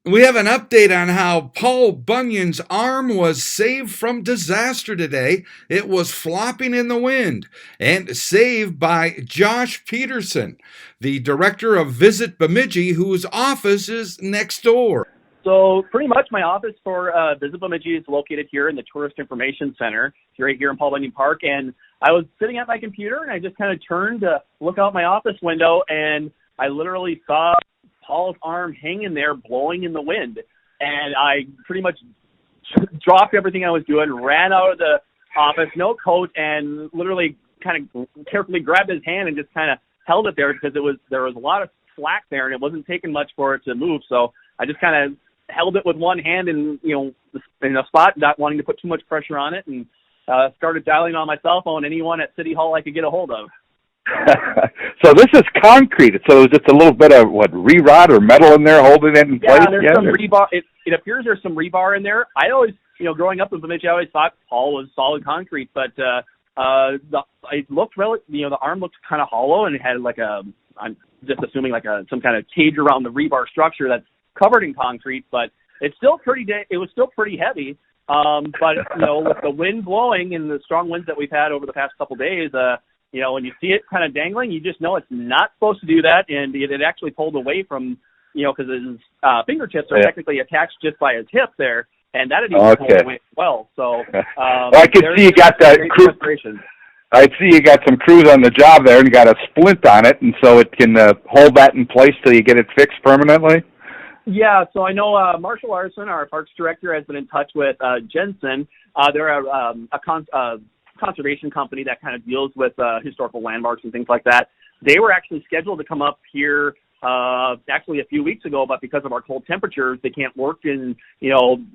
We have an update on how Paul Bunyan's arm was saved from disaster today. It was flopping in the wind and saved by Josh Peterson, the director of Visit Bemidji, whose office is next door. So pretty much my office for Visit BEMIDJI is located here in the Tourist Information Center, right here in Paul Bunyan Park. And I was sitting at my computer, and I just kind of turned to look out my office window, and I literally saw Paul's arm hanging there, blowing in the wind. And I pretty much dropped everything I was doing, ran out of the office, no coat, and literally kind of carefully grabbed his hand and just kind of held it there because there was a lot of slack there, and it wasn't taking much for it to move. So I just kind of held it with one hand and, in a spot, not wanting to put too much pressure on it, and started dialing on my cell phone anyone at City Hall I could get a hold of. So this is concrete. So it's just a little bit of, re-rod or metal in there holding it in place? Yeah, there's some rebar. It appears there's some rebar in there. I always, growing up in Bemidji, I always thought Paul was solid concrete, but it looked the arm looked kind of hollow, and it had I'm just assuming some kind of cage around the rebar structure that's covered in concrete, but it was still pretty heavy. But with the wind blowing and the strong winds that we've had over the past couple days, when you see it kind of dangling, you just know it's not supposed to do that, and it actually pulled away from, because his fingertips are technically attached just by his hip there, and that had even pulled away as well. So I can see you got that crew. I see you got some crews on the job there and got a splint on it, and so it can hold that in place till you get it fixed permanently. Yeah, so I know Marshall Larson, our parks director, has been in touch with Jensen. They're a conservation company that kind of deals with historical landmarks and things like that. They were actually scheduled to come up here actually a few weeks ago, but because of our cold temperatures, they can't work in,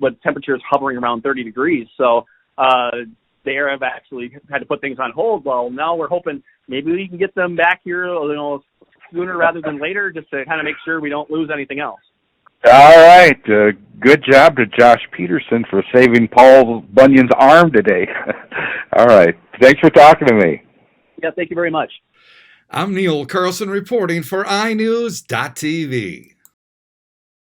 with temperatures hovering around 30 degrees. So they have actually had to put things on hold. Well, now we're hoping maybe we can get them back here, sooner rather than later, just to kind of make sure we don't lose anything else. All right. Good job to Josh Peterson for saving Paul Bunyan's arm today. All right. Thanks for talking to me. Yeah, thank you very much. I'm Neil Carlson reporting for iNewZ.TV.